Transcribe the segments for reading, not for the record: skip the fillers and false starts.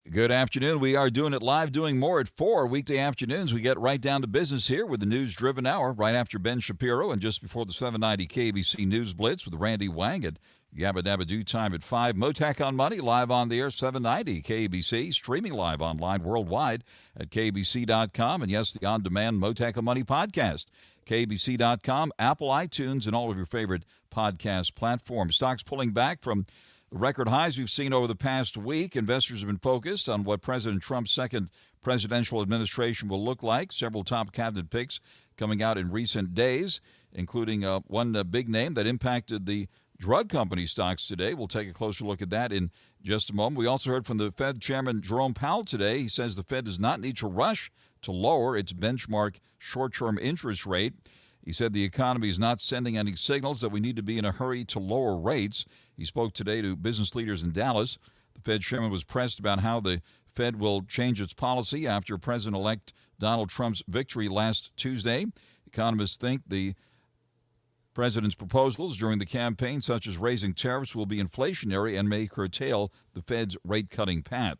Good afternoon. We are doing it live, doing more at 4 weekday afternoons. We get right down to business here with the news-driven hour right after Ben Shapiro and just before the 790 KBC News Blitz with Randy Wang at Yabba Dabba Doo time at 5. Mottek On Money live on the air, 790 KBC, streaming live online worldwide at kbc.com. And yes, the on-demand Mottek On Money podcast, kbc.com, Apple, iTunes, and all of your favorite podcast platforms. Stocks pulling back from the record highs we've seen over the past week. Investors have been focused on what President Trump's second presidential administration will look like. Several top cabinet picks coming out in recent days, including one big name that impacted the drug company stocks today. We'll take a closer look at that in just a moment. We also heard from the Fed Chairman Jerome Powell today. He says the Fed does not need to rush to lower its benchmark short-term interest rate. He said the economy is not sending any signals that we need to be in a hurry to lower rates. He spoke today to business leaders in Dallas. The Fed chairman was pressed about how the Fed will change its policy after President-elect Donald Trump's victory last Tuesday. Economists think the president's proposals during the campaign, such as raising tariffs, will be inflationary and may curtail the Fed's rate-cutting path.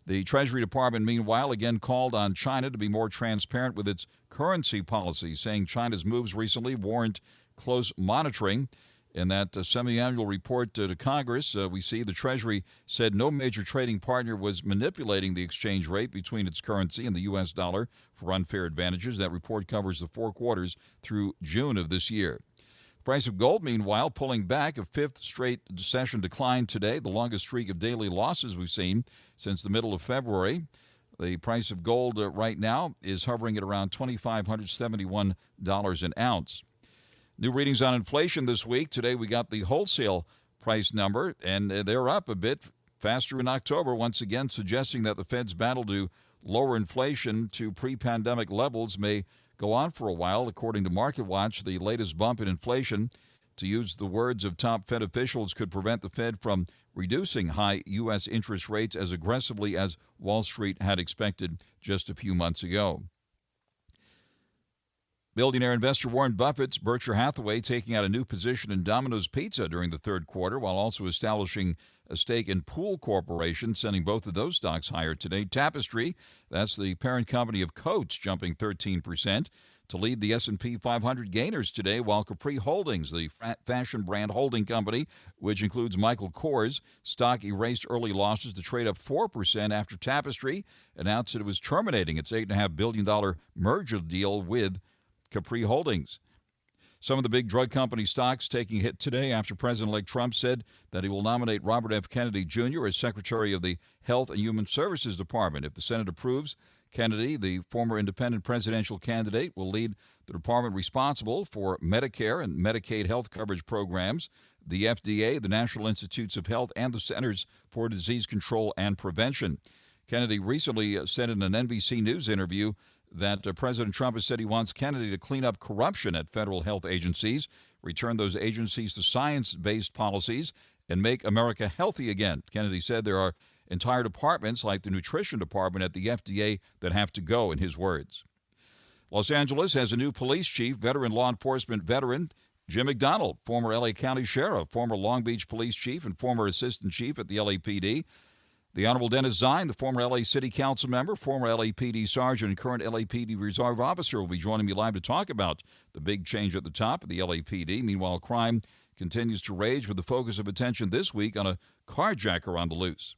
The Treasury Department, meanwhile, again called on China to be more transparent with its currency policy, saying China's moves recently warrant close monitoring. In that semi-annual report to Congress, we see the Treasury said no major trading partner was manipulating the exchange rate between its currency and the U.S. dollar for unfair advantages. That report covers the 4 quarters through June of this year. The price of gold, meanwhile, pulling back, a 5th straight session decline today, the longest streak of daily losses we've seen since the middle of February. The price of gold right now is hovering at around $2,571 an ounce. New readings on inflation this week. Today we got the wholesale price number, and they're up a bit faster in October, once again suggesting that the Fed's battle to lower inflation to pre-pandemic levels may go on for a while. According to MarketWatch, the latest bump in inflation, to use the words of top Fed officials, could prevent the Fed from reducing high U.S. interest rates as aggressively as Wall Street had expected just a few months ago. Billionaire investor Warren Buffett's Berkshire Hathaway taking out a new position in Domino's Pizza during the third quarter, while also establishing a stake in Pool Corporation, sending both of those stocks higher today. Tapestry, that's the parent company of Coach, jumping 13% to lead the S&P 500 gainers today, while Capri Holdings, the fashion brand holding company, which includes Michael Kors, stock erased early losses to trade up 4% after Tapestry announced that it was terminating its $8.5 billion merger deal with Capri Holdings. Some of the big drug company stocks taking a hit today after President-elect Trump said that he will nominate Robert F. Kennedy Jr. as Secretary of the Health and Human Services Department. If the Senate approves, Kennedy, the former independent presidential candidate, will lead the department responsible for Medicare and Medicaid health coverage programs, the FDA, the National Institutes of Health, and the Centers for Disease Control and Prevention. Kennedy recently said in an NBC News interview that President Trump has said he wants Kennedy to clean up corruption at federal health agencies, return those agencies to science-based policies, and make America healthy again. Kennedy said there are entire departments like the nutrition department at the FDA that have to go, in his words. Los Angeles has a new police chief, veteran law enforcement veteran Jim McDonald, former L.A. County Sheriff, former Long Beach Police Chief, and former Assistant Chief at the LAPD. The Honorable Dennis ZINE, the former L.A. City Council member, former LAPD Sergeant, and current LAPD Reserve Officer, will be joining me live to talk about the big change at the top of the LAPD. Meanwhile, crime continues to rage with the focus of attention this week on a carjacker on the loose.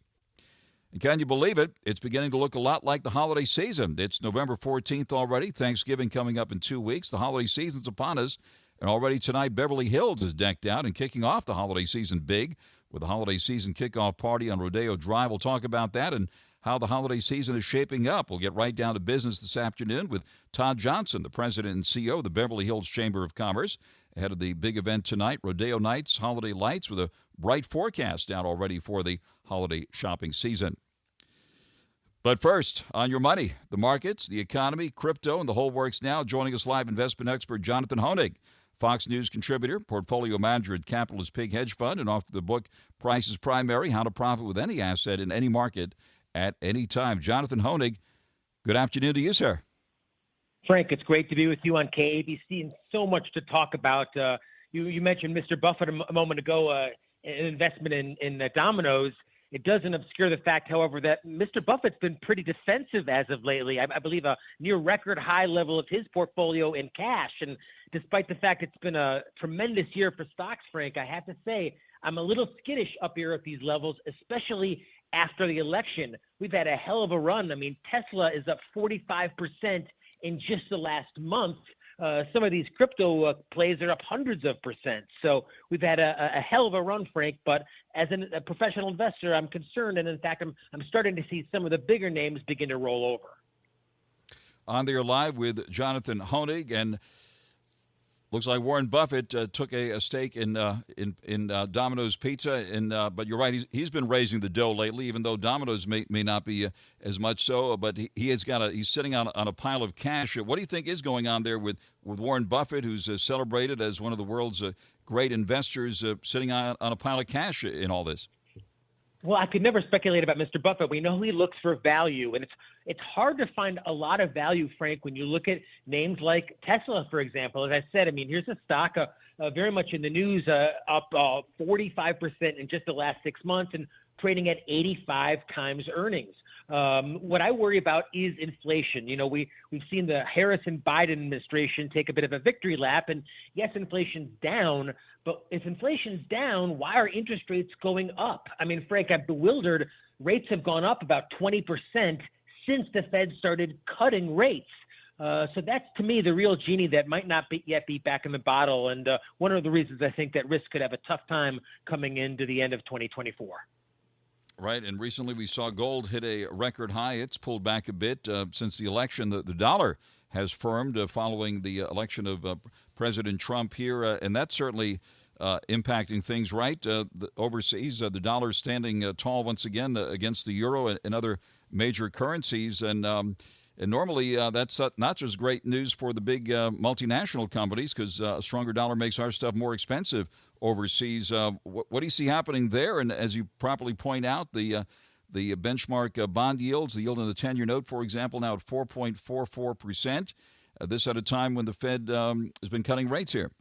And can you believe it? It's beginning to look a lot like the holiday season. It's November 14th already, Thanksgiving coming up in 2 weeks. The holiday season's upon us, and already tonight Beverly Hills is decked out and kicking off the holiday season big with the holiday season kickoff party on Rodeo Drive. We'll talk about that and how the holiday season is shaping up. We'll get right down to business this afternoon with TODD Johnson, the president and CEO of the Beverly Hills Chamber of Commerce, ahead of the big event tonight, Rodeo Nights, Holiday Lights, with a bright forecast out already for the holiday shopping season. But first, on your money, the markets, the economy, crypto, and the whole works now. Joining us live, investment expert Jonathan HOENIG, Fox News contributor, portfolio manager at Capitalist Pig Hedge Fund, and author of the book Price is Primary, How to Profit with Any Asset in Any Market at Any Time. Jonathan HOENIG, good afternoon to you, sir. Frank, it's great to be with you on KABC and so much to talk about. You mentioned Mr. Buffett a moment ago, an investment in Domino's. It doesn't obscure the fact, however, that Mr. Buffett's been pretty defensive as of lately. I believe a near record high level of his portfolio in cash. And despite the fact it's been a tremendous year for stocks, Frank, I have to say I'm a little skittish up here at these levels, especially after the election. We've had a hell of a run. I mean, Tesla is up 45% in just the last month. Some of these crypto plays are up hundreds of percent. So we've had a hell of a run, Frank. But as a professional investor, I'm concerned. And in fact, I'm starting to see some of the bigger names begin to roll over. On there live with Jonathan HOENIG, and looks like Warren Buffett took a stake in Domino's Pizza, but you're right, he's been raising the dough lately, even though Domino's may not be as much so. But he's sitting on a pile of cash. What do you think is going on there with Warren Buffett, who's celebrated as one of the world's great investors, sitting on a pile of cash in all this? Well, I could never speculate about Mr. Buffett. We know he looks for value, and it's hard to find a lot of value, Frank, when you look at names like Tesla, for example. As I said, I mean, here's a stock very much in the news, up 45% in just the last 6 months and trading at 85 times earnings. What I worry about is inflation. You know, we've seen the Harris and Biden administration take a bit of a victory lap, and yes, inflation's down, but if inflation's down, why are interest rates going up? I mean, Frank, I'm bewildered. Rates have gone up about 20% since the Fed started cutting rates. So that's, to me, the real genie that might not yet be back in the bottle, and one of the reasons I think that risk could have a tough time coming into the end of 2024. Right, and recently we saw gold hit a record high. It's pulled back a bit since the election. The dollar has firmed following the election of President Trump here, and that's certainly impacting things, right? Overseas, the dollar is standing tall once again against the euro and other major currencies, and normally that's not just great news for the big multinational companies, because a stronger dollar makes our stuff more expensive overseas. What do you see happening there? And as you properly point out, the benchmark bond yields, the yield on the 10-year note, for example, now at 4.44%. This at a time when the Fed has been cutting rates here.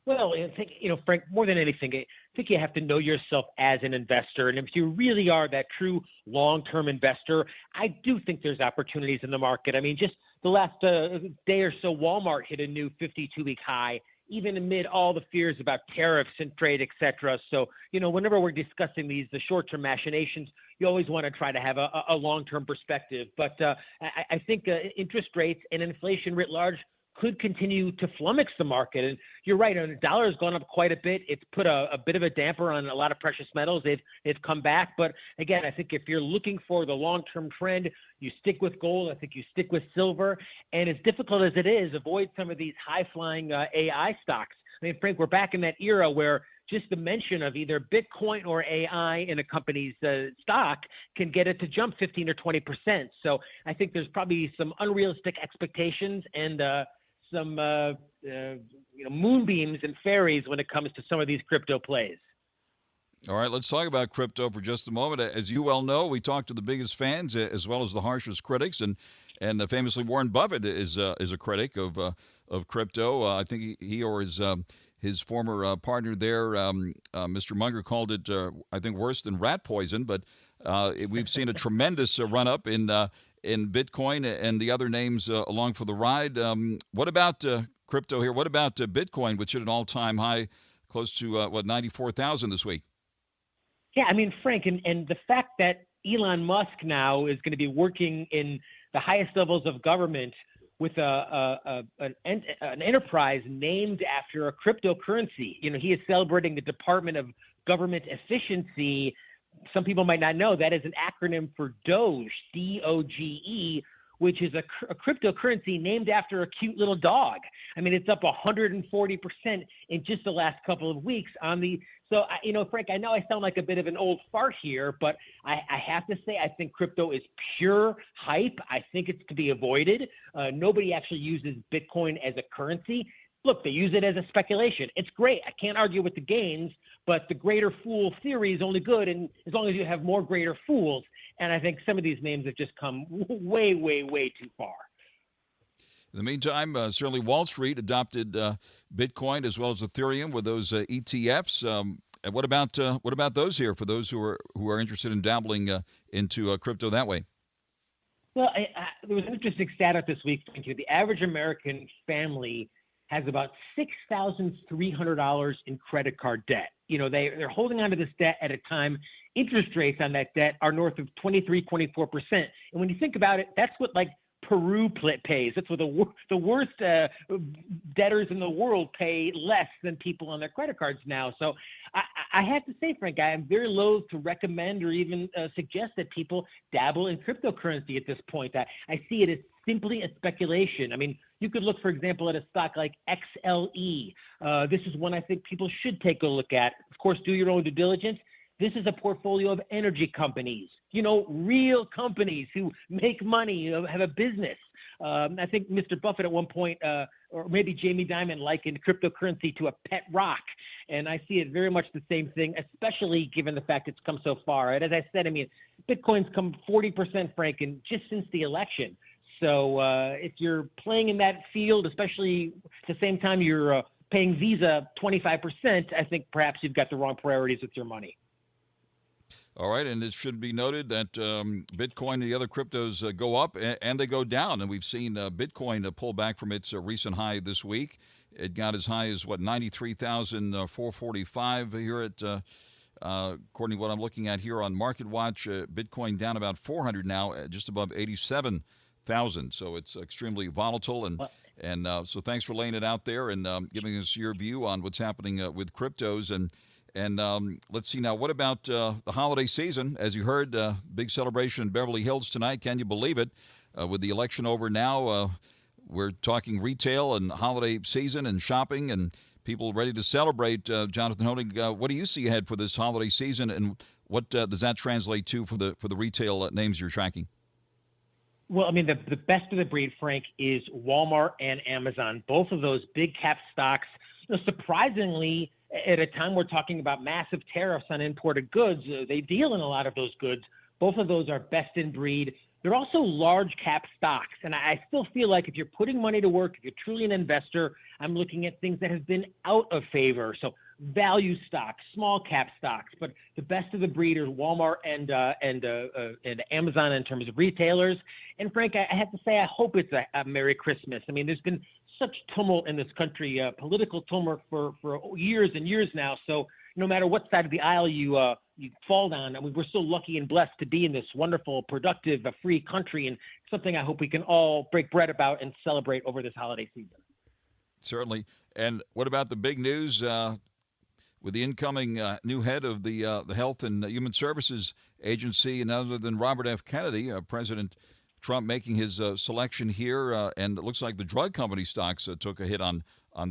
Well, I think, Frank, more than anything, I think you have to know yourself as an investor. And if you really are that true long-term investor, I do think there's opportunities in the market. I mean, just the last day or so, Walmart hit a new 52-week high, even amid all the fears about tariffs and trade, et cetera. So, whenever we're discussing the short-term machinations, you always want to try to have a long-term perspective. But I think interest rates and inflation writ large could continue to flummox the market. And you're right, the dollar has gone up quite a bit. It's put a bit of a damper on a lot of precious metals. They've come back. But again, I think if you're looking for the long-term trend, you stick with gold. I think you stick with silver. And as difficult as it is, avoid some of these high-flying AI stocks. I mean, Frank, we're back in that era where just the mention of either Bitcoin or AI in a company's stock can get it to jump 15 or 20%. So I think there's probably some unrealistic expectations and some moonbeams and fairies when it comes to some of these crypto plays. All right, let's talk about crypto for just a moment. As you well know, we talk to the biggest fans as well as the harshest critics, and famously Warren Buffett is a critic of crypto. I think he or his former partner there, Mr. Munger, called it I think worse than rat poison. But we've seen a tremendous run up in Bitcoin and the other names along for the ride. What about crypto here? What about Bitcoin, which hit an all-time high, close to 94,000 this week? Yeah, I mean, Frank, and the fact that Elon Musk now is going to be working in the highest levels of government with an enterprise named after a cryptocurrency. He is celebrating the Department of Government Efficiency. Some people might not know that is an acronym for Doge, D-O-G-E, which is a cryptocurrency named after a cute little dog. I mean, it's up 140% in just the last couple of weeks on the. So, Frank, I know I sound like a bit of an old fart here, but I have to say I think crypto is pure hype. I think it's to be avoided. Nobody actually uses Bitcoin as a currency. Look, they use it as a speculation. It's great. I can't argue with the gains, but the greater fool theory is only good and as long as you have more greater fools. And I think some of these names have just come way, way, way too far. In the meantime, certainly Wall Street adopted Bitcoin as well as Ethereum with those ETFs. And what about those here for those who are interested in dabbling into crypto that way? Well, there was an interesting stat out this week. The average American family has about $6,300 in credit card debt. They're holding on to this debt at a time interest rates on that debt are north of 23, 24%. And when you think about it, that's what like Peru pays. That's what the worst debtors in the world pay less than people on their credit cards now. So I have to say, Frank, I am very loath to recommend or even suggest that people dabble in cryptocurrency at this point. I see it as simply a speculation. I mean, you could look, for example, at a stock like XLE. This is one I think people should take a look at. Of course, do your own due diligence. This is a portfolio of energy companies, real companies who make money, have a business. I think Mr. Buffett at one point, or maybe Jamie Dimon, likened cryptocurrency to a pet rock. And I see it very much the same thing, especially given the fact it's come so far. And as I said, I mean, Bitcoin's come 40%, Frank, just since the election. So if you're playing in that field, especially at the same time you're paying Visa 25%, I think perhaps you've got the wrong priorities with your money. All right, and it should be noted that Bitcoin and the other cryptos go up and they go down, and we've seen Bitcoin pull back from its recent high this week. It got as high as, 93,445 here at, according to what I'm looking at here on MarketWatch, Bitcoin down about 400 now, just above 87,000. So it's extremely volatile, and so thanks for laying it out there and giving us your view on what's happening with cryptos. And let's see now, what about the holiday season? As you heard, big celebration in Beverly Hills tonight. Can you believe it? With the election over now, we're talking retail and holiday season and shopping and people ready to celebrate. Jonathan Hoenig, what do you see ahead for this holiday season, and what does that translate to for the retail names you're tracking? Well, I mean, the best of the breed, Frank, is Walmart and Amazon. Both of those big cap stocks, surprisingly, at a time we're talking about massive tariffs on imported goods, they deal in a lot of those goods. Both of those are best in breed. They're also large cap stocks. And I still feel like if you're putting money to work, if you're truly an investor, I'm looking at things that have been out of favor. So value stocks, small cap stocks, but the best of the breed are Walmart and Amazon in terms of retailers. And Frank, I have to say, I hope it's a Merry Christmas. I mean, there's been such tumult in this country, political tumult for years and years now. So no matter what side of the aisle you fall down, I mean, we're so lucky and blessed to be in this wonderful, productive, free country, and something I hope we can all break bread about and celebrate over this holiday season. Certainly. And what about the big news with the incoming new head of the Health and Human Services Agency, and other than Robert F. Kennedy, President Trump making his selection here, and it looks like the drug company stocks took a hit on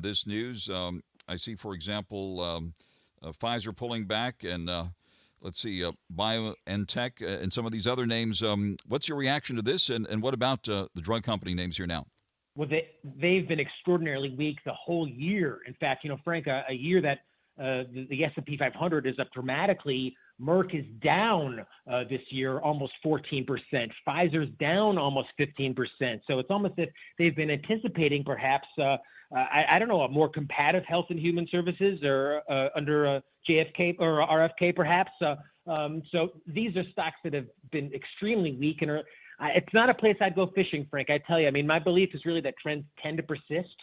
this news. I see, for example, Pfizer pulling back, and let's see, BioNTech and some of these other names. What's your reaction to this, and what about the drug company names here now? Well, they've been extraordinarily weak the whole year. In fact, Frank, a year that the S&P 500 is up dramatically. Merck is down this year almost 14%. Pfizer's down almost 15%. So it's almost as if they've been anticipating perhaps, I don't know, a more competitive Health and Human Services or under JFK or RFK perhaps. So these are stocks that have been extremely weak, and it's not a place I'd go fishing, Frank. I tell you, I mean, my belief is really that trends tend to persist.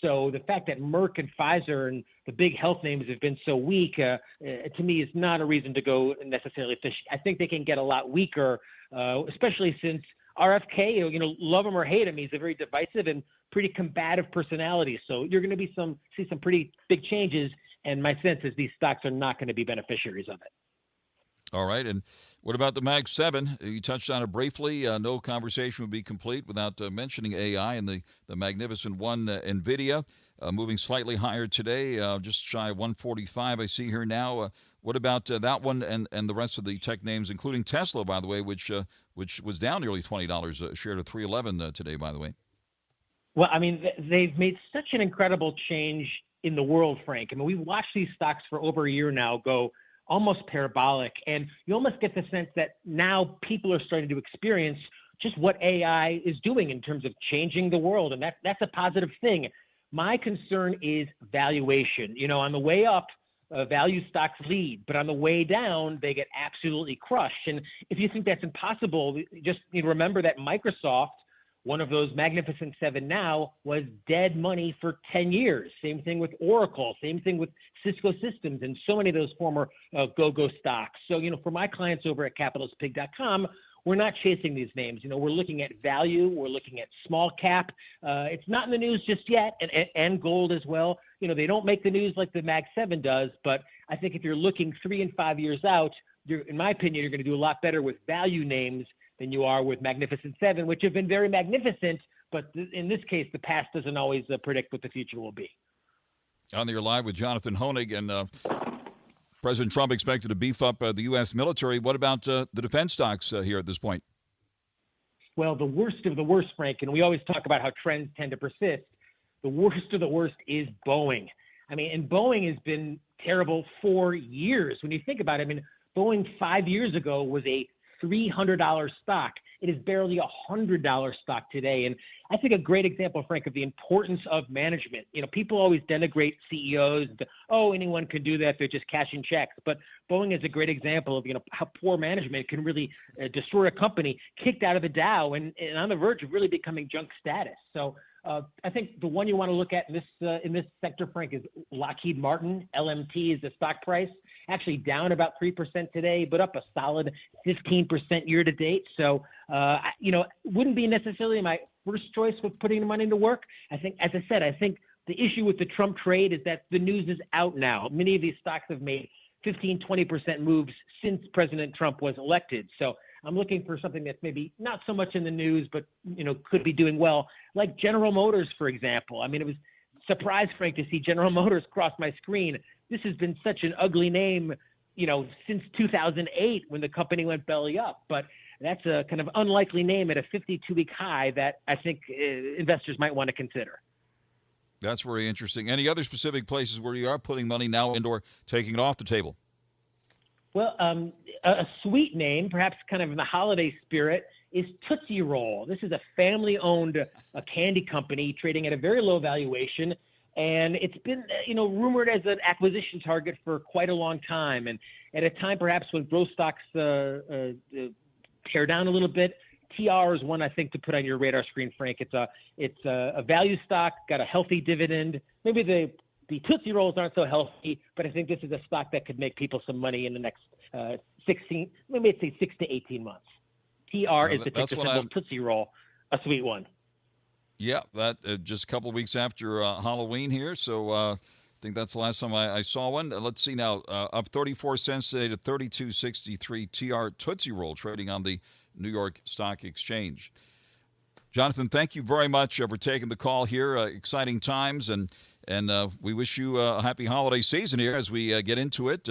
So the fact that Merck and Pfizer and the big health names have been so weak, to me, is not a reason to go necessarily fishing. I think they can get a lot weaker, especially since RFK, love him or hate him, he's a very divisive and pretty combative personality. So you're going to see some pretty big changes, and my sense is these stocks are not going to be beneficiaries of it. All right, and what about the Mag 7? You touched on it briefly. No conversation would be complete without mentioning AI and the magnificent one, NVIDIA, moving slightly higher today, just shy of 145 I see here now. What about that one and the rest of the tech names, including Tesla, by the way, which was down nearly $20 a share to $311 today, by the way? Well, I mean, they've made such an incredible change in the world, Frank. I mean, we've watched these stocks for over a year now go almost parabolic, and you almost get the sense that now people are starting to experience just what AI is doing in terms of changing the world, and that's a positive thing. My concern is valuation. On the way up, value stocks lead, but on the way down, they get absolutely crushed. And if you think that's impossible, just remember that Microsoft, one of those Magnificent Seven now, was dead money for 10 years. Same thing with Oracle, same thing with Cisco Systems, and so many of those former go-go stocks. So, for my clients over at capitalispig.com, we're not chasing these names. We're looking at value. We're looking at small cap. It's not in the news just yet, and gold as well. They don't make the news like the Mag 7 does, but I think if you're looking 3 and 5 years out, in my opinion, you're going to do a lot better with value names than you are with Magnificent Seven, which have been very magnificent, but in this case, the past doesn't always predict what the future will be. On there live with Jonathan Hoenig, and President Trump expected to beef up the U.S. military. What about the defense stocks here at this point? Well, the worst of the worst, Frank, and we always talk about how trends tend to persist. The worst of the worst is Boeing. And Boeing has been terrible for years. When you think about it, Boeing 5 years ago was a $300 stock. It is barely a $100 stock today. And I think a great example, Frank, of the importance of management. People always denigrate CEOs. Anyone can do that. They're just cashing checks. But Boeing is a great example of, how poor management can really destroy a company, kicked out of the Dow and on the verge of really becoming junk status. So I think the one you want to look at in this sector, Frank, is Lockheed Martin. LMT is the stock price, actually down about 3% today, but up a solid 15% year to date. So, wouldn't be necessarily my first choice with putting the money to work. I think, as I said, the issue with the Trump trade is that the news is out now. Many of these stocks have made 15, 20% moves since President Trump was elected. So I'm looking for something that's maybe not so much in the news, but, could be doing well, like General Motors, for example. It was surprised, Frank, to see General Motors cross my screen. This has been such an ugly name, since 2008 when the company went belly up. But that's a kind of unlikely name at a 52-week high that I think investors might want to consider. That's very interesting. Any other specific places where you are putting money now and or taking it off the table? Well, a sweet name, perhaps kind of in the holiday spirit, is Tootsie Roll. This is a family-owned candy company trading at a very low valuation. And it's been, rumored as an acquisition target for quite a long time. And at a time, perhaps, when growth stocks tear down a little bit, TR is one I think to put on your radar screen, Frank. It's a value stock, got a healthy dividend. Maybe the Tootsie Rolls aren't so healthy, but I think this is a stock that could make people some money in the next 6 to 18 months. TR is the ticker symbol Tootsie Roll, a sweet one. Yeah, that just a couple of weeks after Halloween here, so I think that's the last time I saw one. Let's see now, up 34 cents today to $32.63. TR Tootsie Roll trading on the New York Stock Exchange. Jonathan, thank you very much for taking the call here. Exciting times, and we wish you a happy holiday season here as we get into it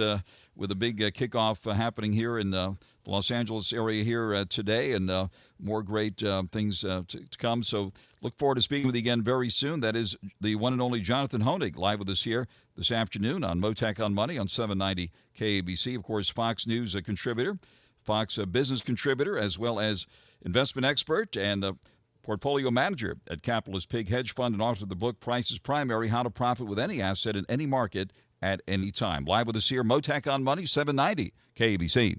with a big kickoff happening here in the Los Angeles area here today, and more great things to come. So look forward to speaking with you again very soon. That is the one and only Jonathan Hoenig live with us here this afternoon on Mottek On Money on 790 KABC. Of course, Fox News contributor, Fox business contributor, as well as investment expert and portfolio manager at Capitalist Pig Hedge Fund, and author of the book Price is Primary: How to Profit with Any Asset in Any Market at Any Time. Live with us here, Mottek On Money, 790 KABC.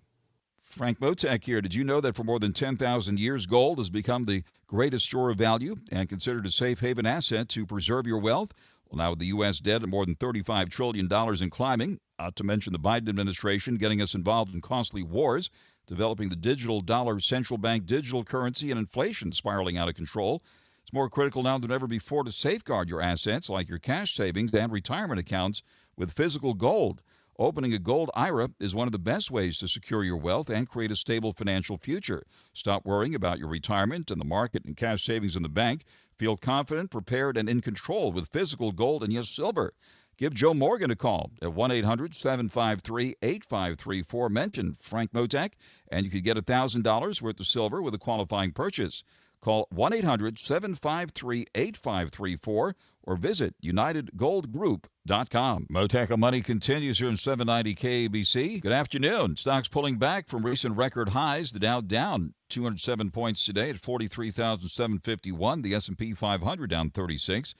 Frank Mottek here. Did you know that for more than 10,000 years, gold has become the greatest store of value and considered a safe haven asset to preserve your wealth? Well, now with the U.S. debt at more than $35 trillion and climbing, not to mention the Biden administration getting us involved in costly wars, developing the digital dollar, central bank digital currency, and inflation spiraling out of control, it's more critical now than ever before to safeguard your assets like your cash savings and retirement accounts with physical gold. Opening a gold IRA is one of the best ways to secure your wealth and create a stable financial future. Stop worrying about your retirement and the market and cash savings in the bank. Feel confident, prepared, and in control with physical gold and, yes, silver. Give Joe Morgan a call at 1-800-753-8534. Mention Frank Mottek, and you could get $1,000 worth of silver with a qualifying purchase. Call 1-800-753-8534 or visit UnitedGoldGroup.com. Mottek On Money continues here in 790 KABC. Good afternoon. Stocks pulling back from recent record highs. The Dow down 207 points today at 43,751. The S&P 500 down 36.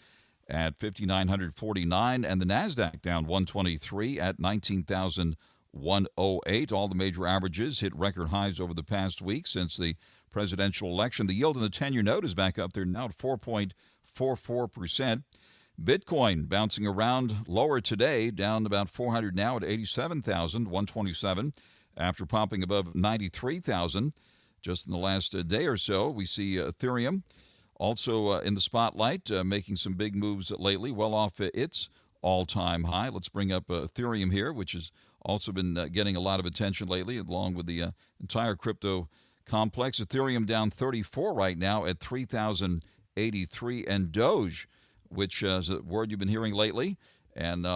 at 5,949, and the NASDAQ down 123 at 19,108. All the major averages hit record highs over the past week since the presidential election. The yield on the 10-year note is back up there now at 4.44%. Bitcoin bouncing around lower today, down about 400 now at 87,127 after popping above 93,000 just in the last day or so. We see Ethereum also in the spotlight, making some big moves lately, well off its all-time high. Let's bring up Ethereum here, which has also been getting a lot of attention lately, along with the entire crypto complex. Ethereum down 34 right now at 3,083, and Doge, which is a word you've been hearing lately, and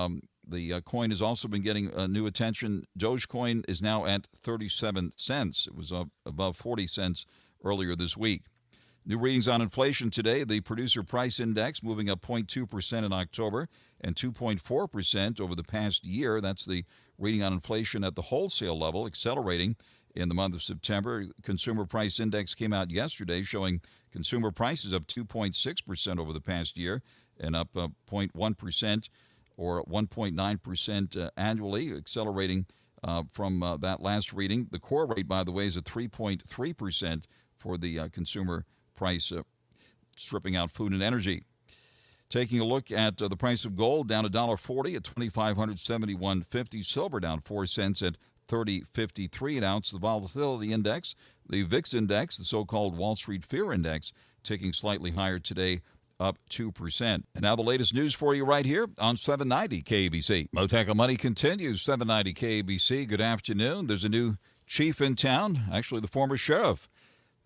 the coin has also been getting new attention. Dogecoin is now at 37 cents. It was above 40 cents earlier this week. New readings on inflation today. The Producer Price Index moving up 0.2% in October and 2.4% over the past year. That's the reading on inflation at the wholesale level, accelerating in the month of September. Consumer Price Index came out yesterday showing consumer prices up 2.6% over the past year and up 0.1% or 1.9% annually, accelerating from that last reading. The core rate, by the way, is at 3.3% for the consumer price, stripping out food and energy. Taking a look at the price of gold, down $1.40 at $2,571.50. Silver down 4 cents at $30.53 an ounce. The volatility index, the VIX index, the so-called Wall Street Fear Index, ticking slightly higher today, up 2%. And now the latest news for you right here on 790 KABC. Mottek On Money continues, 790 KABC. Good afternoon. There's a new chief in town, actually the former sheriff.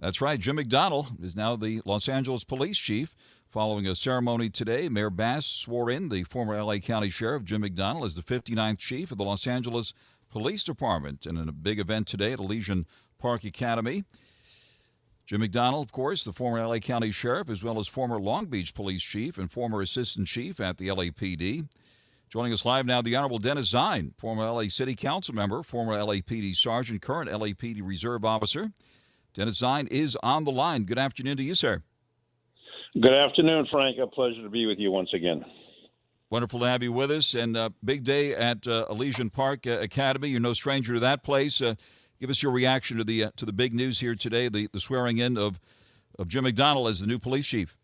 That's right, Jim McDonnell is now the Los Angeles police chief. Following a ceremony today, Mayor Bass swore in the former L.A. County Sheriff Jim McDonnell as the 59th chief of the Los Angeles Police Department. And in a big event today at Elysian Park Academy, Jim McDonnell, of course, the former L.A. County Sheriff, as well as former Long Beach Police Chief and former Assistant Chief at the LAPD. Joining us live now, the Honorable Dennis ZINE, former L.A. City Council member, former LAPD Sergeant, current LAPD Reserve Officer. Dennis ZINE is on the line. Good afternoon to you, sir. Good afternoon, Frank. A pleasure to be with you once again. Wonderful to have you with us. And big day at Elysian Park Academy. You're no stranger to that place. Give us your reaction to the big news here today, the swearing in of Jim McDonnell as the new police chief.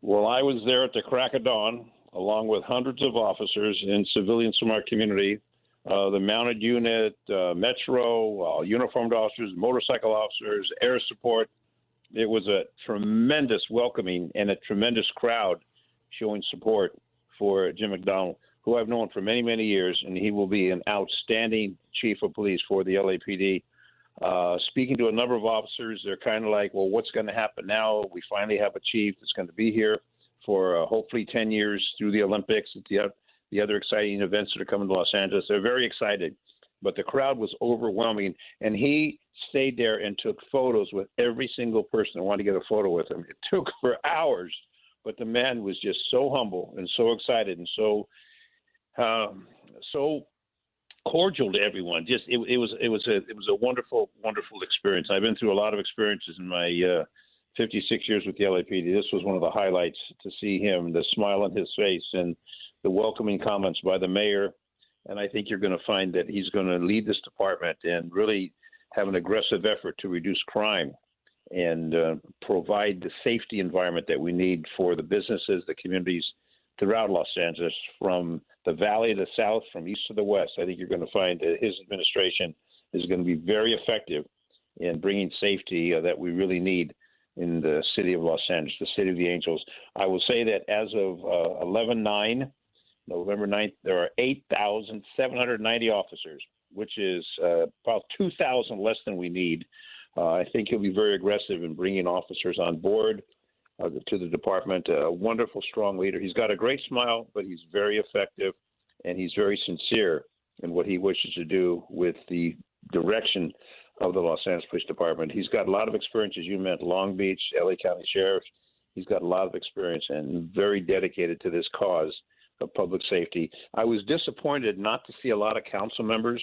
Well, I was there at the crack of dawn, along with hundreds of officers and civilians from our community, the mounted unit, Metro, uniformed officers, motorcycle officers, air support. It was a tremendous welcoming and a tremendous crowd showing support for Jim McDonnell, who I've known for many, many years, and he will be an outstanding chief of police for the LAPD. Speaking to a number of officers, they're kind of like, well, what's going to happen now? We finally have a chief that's going to be here for hopefully 10 years through the Olympics, the other exciting events that are coming to Los Angeles. They're very excited, but the crowd was overwhelming, and he stayed there and took photos with every single person that wanted to get a photo with him. It took for hours, but the man was just so humble and so excited and so cordial to everyone. Just it was a wonderful experience. I've been through a lot of experiences in my 56 years with the LAPD. This was one of the highlights, to see him, the smile on his face and the welcoming comments by the mayor. And I think you're going to find that he's going to lead this department and really have an aggressive effort to reduce crime and provide the safety environment that we need for the businesses, the communities throughout Los Angeles, from the valley to the south, from east to the west. I think you're going to find that his administration is going to be very effective in bringing safety that we really need in the city of Los Angeles, the city of the angels. I will say that as of 11/9, November 9th, there are 8,790 officers, which is about 2,000 less than we need. I think he'll be very aggressive in bringing officers on board to the department. A wonderful, strong leader. He's got a great smile, but he's very effective, and he's very sincere in what he wishes to do with the direction of the Los Angeles Police Department. He's got a lot of experience, as you meant, Long Beach, LA County Sheriff. He's got a lot of experience and very dedicated to this cause of public safety. I was disappointed not to see a lot of council members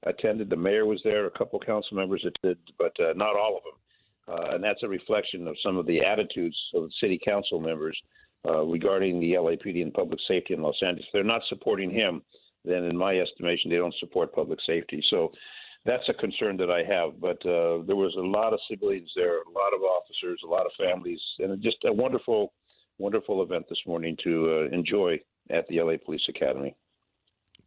attended. The mayor was there, a couple of council members attended, but not all of them. And that's a reflection of some of the attitudes of the city council members. regarding the LAPD and public safety in Los Angeles. If they're not supporting him, then in my estimation, they don't support public safety. So that's a concern that I have. But there was a lot of civilians there, a lot of officers, a lot of families, and just a wonderful, wonderful event this morning to enjoy at the LA Police Academy.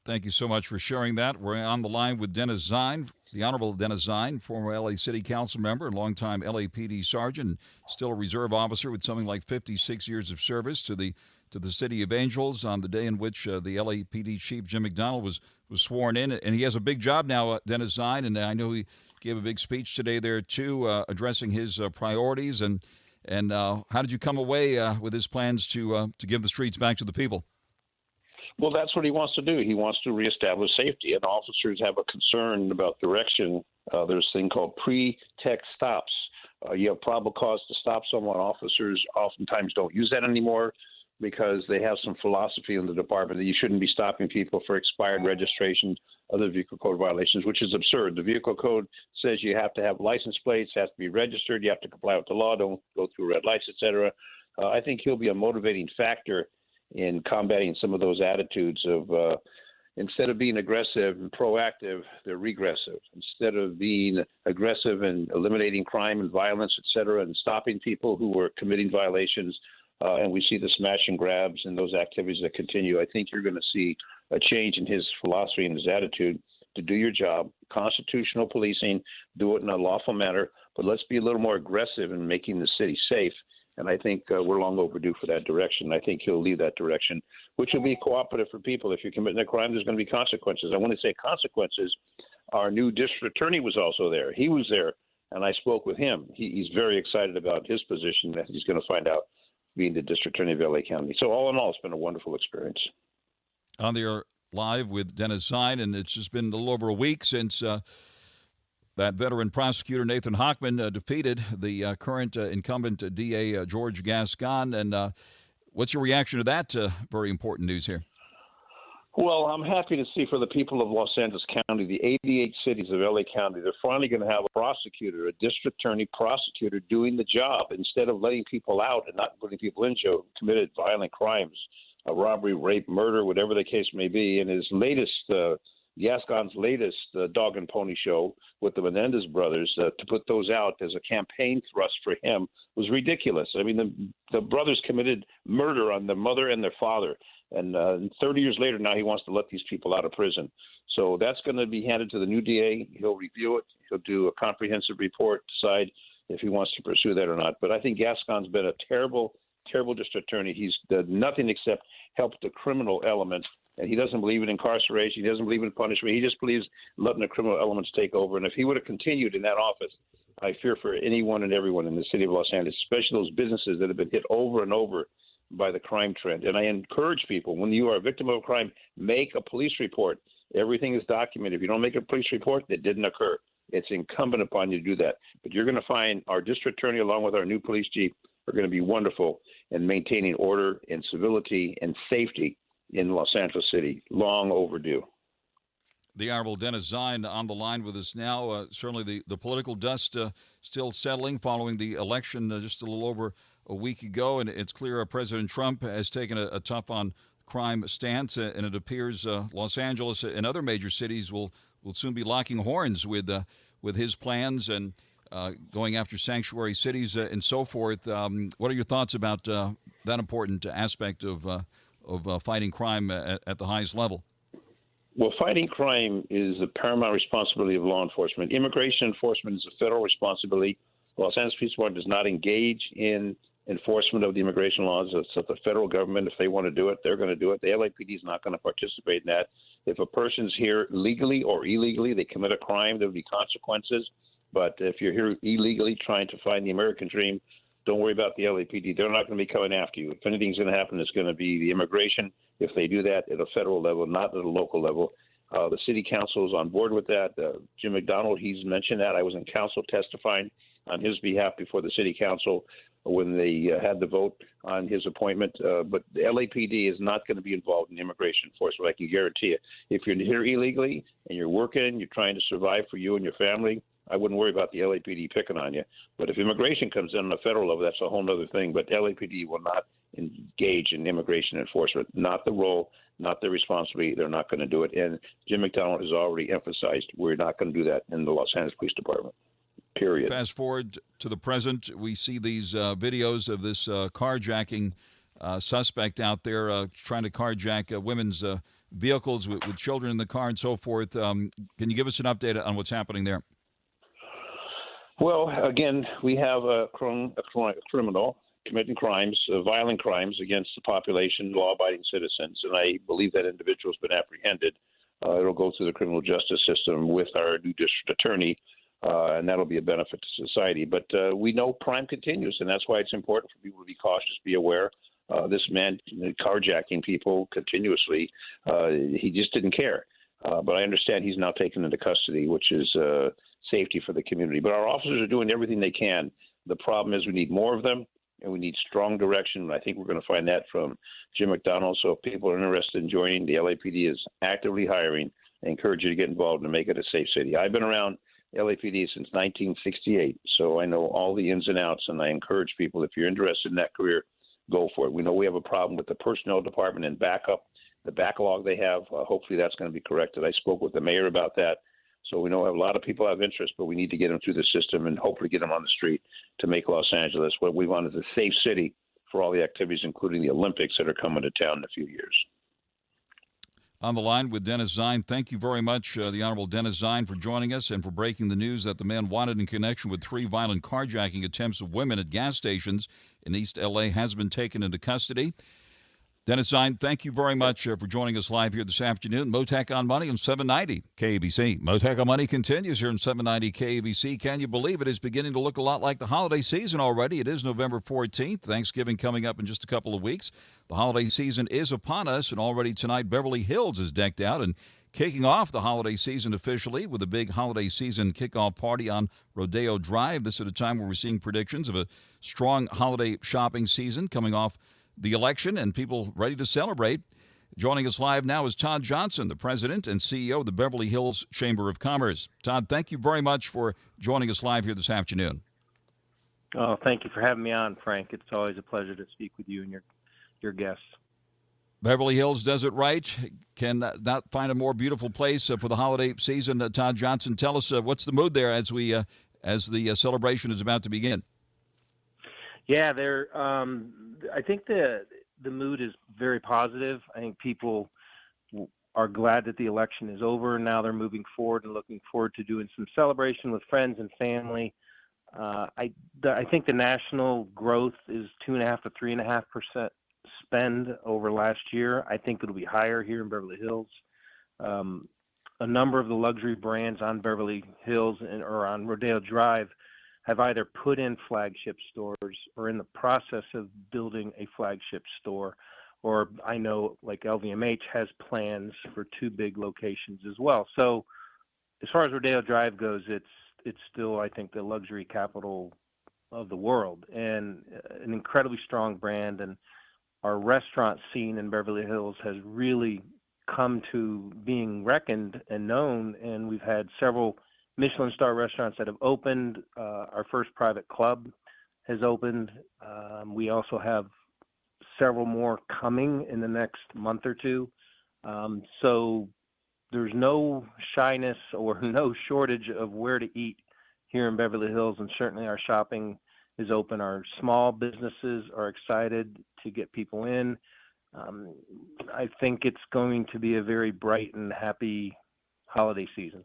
Thank you so much for sharing that. We're on the line with Dennis ZINE, the Honorable Dennis ZINE, former LA City Council member and longtime LAPD sergeant, still a reserve officer with something like 56 years of service to the City of Angels on the day in which the LAPD chief, Jim McDonald, was sworn in. And he has a big job now, Dennis ZINE, and I know he gave a big speech today there, too, addressing his priorities. And how did you come away with his plans to give the streets back to the people? Well, that's what he wants to do. He wants to reestablish safety, and officers have a concern about direction. There's a thing called pre-text stops. You have probable cause to stop someone. Officers oftentimes don't use that anymore because they have some philosophy in the department that you shouldn't be stopping people for expired registration, other vehicle code violations, which is absurd. The vehicle code says you have to have license plates, has to be registered, you have to comply with the law, don't go through red lights, etc. I think he'll be a motivating factor in combating some of those attitudes of instead of being aggressive and proactive, they're regressive. Instead of being aggressive and eliminating crime and violence, et cetera, and stopping people who were committing violations, and we see the smash and grabs and those activities that continue, I think you're going to see a change in his philosophy and his attitude to do your job, constitutional policing, do it in a lawful manner, but let's be a little more aggressive in making the city safe. And I think we're long overdue for that direction. I think he'll lead that direction, which will be cooperative for people. If you're committing a crime, there's going to be consequences. I want to say consequences. Our new district attorney was also there. He was there, and I spoke with him. He's very excited about his position that he's going to find out being the district attorney of LA County. So all in all, it's been a wonderful experience. On the air live with Dennis ZINE, and it's just been a little over a week since that veteran prosecutor, Nathan Hochman, defeated the current incumbent DA, George Gascon. And what's your reaction to that very important news here? Well, I'm happy to see for the people of Los Angeles County, the 88 cities of LA County, they're finally going to have a prosecutor, a district attorney prosecutor doing the job instead of letting people out and not putting people in jail who committed violent crimes, robbery, rape, murder, whatever the case may be. And his latest Gascon's latest dog and pony show with the Menendez brothers, to put those out as a campaign thrust for him was ridiculous. I mean, the brothers committed murder on their mother and their father. And 30 years later, now he wants to let these people out of prison. So that's going to be handed to the new DA. He'll review it. He'll do a comprehensive report, decide if he wants to pursue that or not. But I think Gascon's been a terrible, terrible district attorney. He's done nothing except help the criminal element. And he doesn't believe in incarceration. He doesn't believe in punishment. He just believes letting the criminal elements take over. And if he would have continued in that office, I fear for anyone and everyone in the city of Los Angeles, especially those businesses that have been hit over and over by the crime trend. And I encourage people, when you are a victim of a crime, make a police report. Everything is documented. If you don't make a police report, it didn't occur. It's incumbent upon you to do that. But you're going to find our district attorney, along with our new police chief, are going to be wonderful in maintaining order and civility and safety in Los Angeles City. Long overdue. The Honorable Dennis ZINE on the line with us now. Certainly the political dust still settling following the election just a little over a week ago, and it's clear President Trump has taken a tough on crime stance, and it appears Los Angeles and other major cities will soon be locking horns with his plans and going after sanctuary cities and so forth. What are your thoughts about that important aspect of fighting crime at the highest level? Well, fighting crime is the paramount responsibility of law enforcement. Immigration enforcement is a federal responsibility. Los Angeles Police Department does not engage in enforcement of the immigration laws. It's up to the federal government. If they want to do it, they're going to do it. The LAPD is not going to participate in that. If a person's here legally or illegally, they commit a crime, there'll be consequences. But if you're here illegally trying to find the American dream, don't worry about the LAPD. They're not going to be coming after you. If anything's going to happen, it's going to be the immigration. If they do that at a federal level, not at a local level. The city council is on board with that. Jim McDonald, he's mentioned that. I was in council testifying on his behalf before the city council when they had the vote on his appointment. But the LAPD is not going to be involved in immigration enforcement, I can guarantee it. If you're here illegally and you're working, you're trying to survive for you and your family, I wouldn't worry about the LAPD picking on you. But if immigration comes in on a federal level, that's a whole other thing. But LAPD will not engage in immigration enforcement. Not the role, not their responsibility. They're not going to do it. And Jim McDonald has already emphasized we're not going to do that in the Los Angeles Police Department. Period. Fast forward to the present, we see these videos of this carjacking suspect out there trying to carjack women's vehicles with children in the car and so forth. Can you give us an update on what's happening there? Well, again, we have a criminal committing crimes, violent crimes against the population, law-abiding citizens, and I believe that individual has been apprehended. It'll go through the criminal justice system with our new district attorney, and that'll be a benefit to society. But we know crime continues, and that's why it's important for people to be cautious, be aware. This man carjacking people continuously, he just didn't care. But I understand he's now taken into custody, which is safety for the community. But our officers are doing everything they can. The problem is we need more of them, and we need strong direction. And I think we're going to find that from Jim McDonald. So if people are interested in joining, the LAPD is actively hiring. I encourage you to get involved and make it a safe city. I've been around LAPD since 1968, so I know all the ins and outs, and I encourage people, if you're interested in that career, go for it. We know we have a problem with the personnel department and backup, the backlog they have. Hopefully that's going to be corrected. I spoke with the mayor about that. So we know a lot of people have interest, but we need to get them through the system and hopefully get them on the street to make Los Angeles what we want is a safe city for all the activities, including the Olympics that are coming to town in a few years. On the line with Dennis ZINE. Thank you very much, the Honorable Dennis ZINE, for joining us and for breaking the news that the man wanted in connection with 3 violent carjacking attempts of women at gas stations in East L.A. has been taken into custody. Dennis ZINE, thank you very much for joining us live here this afternoon. Mottek On Money on 790 KABC. Mottek On Money continues here on 790 KABC. Can you believe it is beginning to look a lot like the holiday season already? It is November 14th, Thanksgiving coming up in just a couple of weeks. The holiday season is upon us, and already tonight Beverly Hills is decked out and kicking off the holiday season officially with a big holiday season kickoff party on Rodeo Drive. This at a time where we're seeing predictions of a strong holiday shopping season coming off the election and people ready to celebrate. Joining us live now is Todd Johnson, the president and CEO of the Beverly Hills Chamber of Commerce. Todd, thank you very much for joining us live here this afternoon. Oh, thank you for having me on, Frank. It's always a pleasure to speak with you and your guests. Beverly Hills does it right. Can not find a more beautiful place for the holiday season. Todd Johnson, tell us what's the mood there as the celebration is about to begin. Yeah, I think the mood is very positive. I think people are glad that the election is over. Now they're moving forward and looking forward to doing some celebration with friends and family. I think the national growth is 2.5 to 3.5% spend over last year. I think it'll be higher here in Beverly Hills. A number of the luxury brands on Beverly Hills or on Rodeo Drive have either put in flagship stores or in the process of building a flagship store, or I know like LVMH has plans for 2 big locations as well. So as far as Rodeo Drive goes, it's still, I think, the luxury capital of the world and an incredibly strong brand. And our restaurant scene in Beverly Hills has really come to being reckoned and known, and we've had several Michelin star restaurants that have opened. Our first private club has opened. We also have several more coming in the next month or two. So there's no shyness or no shortage of where to eat here in Beverly Hills, and certainly our shopping is open. Our small businesses are excited to get people in. I think it's going to be a very bright and happy holiday season.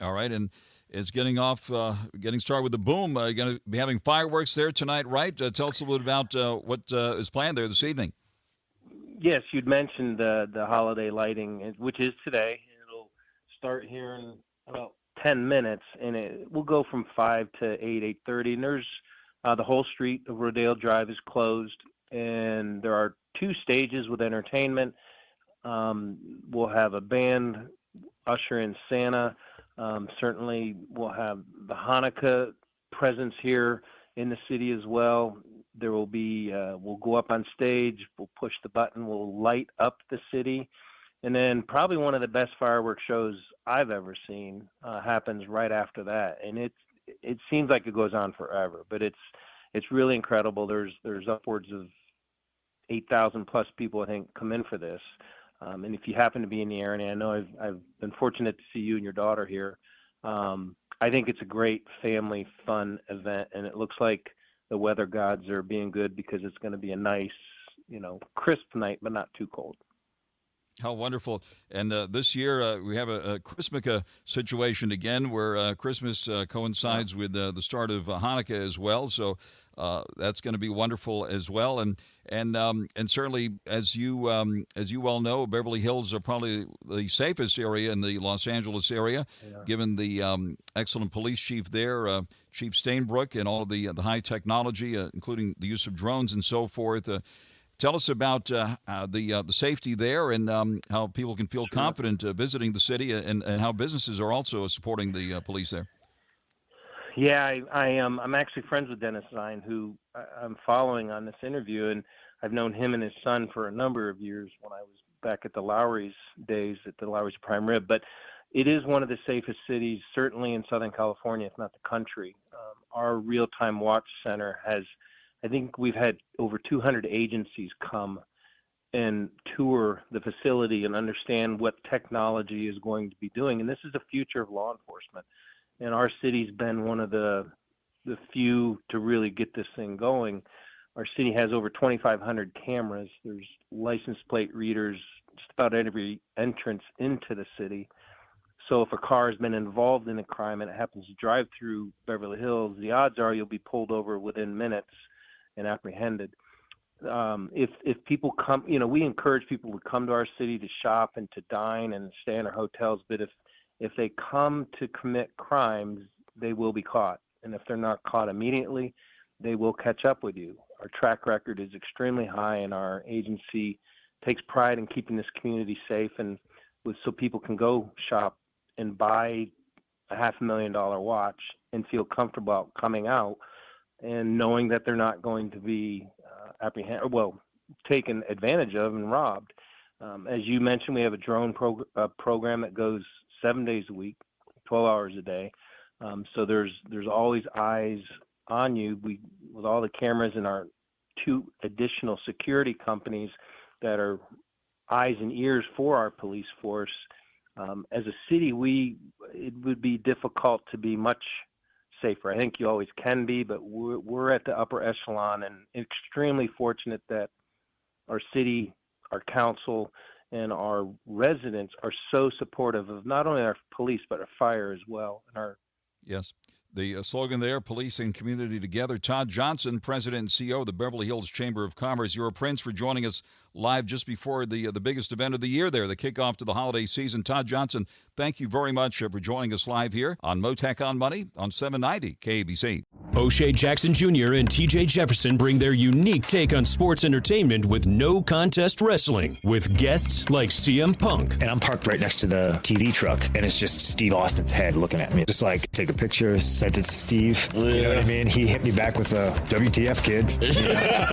All right, and it's getting started with the boom. You're going to be having fireworks there tonight, right? Tell us a little bit about what is planned there this evening. Yes, you'd mentioned the holiday lighting, which is today. It'll start here in about 10 minutes, and it will go from 5 to 8:30. And there's the whole street of Rodeo Drive is closed, and there are 2 stages with entertainment. We'll have a band usher in Santa. Certainly we'll have the Hanukkah presence here in the city as well. There will be, we'll go up on stage, we'll push the button, we'll light up the city, And then probably one of the best fireworks shows I've ever seen happens right after that. And it seems like it goes on forever, but it's really incredible. There's upwards of 8,000 plus people, I think, come in for this. And if you happen to be in the area, and I know I've been fortunate to see you and your daughter here. I think it's a great family fun event, and it looks like the weather gods are being good because it's going to be a nice, crisp night, but not too cold. How wonderful. And this year we have a Christmas situation again where Christmas coincides with the start of Hanukkah as well. So that's going to be wonderful as well. And certainly, as you well know, Beverly Hills are probably the safest area in the Los Angeles area, given the excellent police chief there, Chief Stainbrook, and all of the high technology, including the use of drones and so forth. Tell us about the safety there and how people can feel confident visiting the city, and how businesses are also supporting the police there. Yeah, I'm actually friends with Dennis ZINE, who I'm following on this interview, and I've known him and his son for a number of years when I was back at the Lowry's days at the Lowry's Prime Rib. But it is one of the safest cities, certainly in Southern California, if not the country. Our real-time watch center I think we've had over 200 agencies come and tour the facility and understand what technology is going to be doing. And this is the future of law enforcement. And our city's been one of the few to really get this thing going. Our city has over 2,500 cameras. There's license plate readers just about every entrance into the city. So if a car has been involved in a crime and it happens to drive through Beverly Hills, the odds are you'll be pulled over within minutes and apprehended. If people come, we encourage people to come to our city to shop and to dine and stay in our hotels. But if they come to commit crimes, they will be caught. And if they're not caught immediately, they will catch up with you. Our track record is extremely high, and our agency takes pride in keeping this community safe, and so people can go shop and buy a $500,000 watch and feel comfortable coming out and knowing that they're not going to be taken advantage of and robbed. As you mentioned, we have a drone program that goes 7 days a week, 12 hours a day. So there's always eyes on you. With all the cameras and our 2 additional security companies that are eyes and ears for our police force. As a city, it would be difficult to be much safer. I think you always can be, but we're at the upper echelon, and extremely fortunate that our city, our council, and our residents are so supportive of not only our police but our fire as well. Yes. The slogan there, police and community together. Todd Johnson, President and CEO of the Beverly Hills Chamber of Commerce. You're a prince for joining us live just before the biggest event of the year there, the kickoff to the holiday season. Todd Johnson, thank you very much for joining us live here on Mottek On Money on 790 KABC. O'Shea Jackson Jr. and TJ Jefferson bring their unique take on sports entertainment with no contest wrestling, with guests like CM Punk. And I'm parked right next to the TV truck, and it's just Steve Austin's head looking at me. Just like, take a picture, sent it to Steve. Yeah. You know what I mean? He hit me back with a WTF, kid.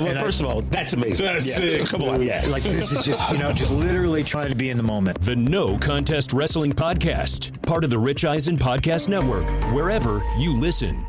Well, first of all, that's amazing. That's sick. Come on. Yeah, like this is just, just literally trying to be in the moment. The No Contest Wrestling Podcast, part of the Rich Eisen Podcast Network, wherever you listen.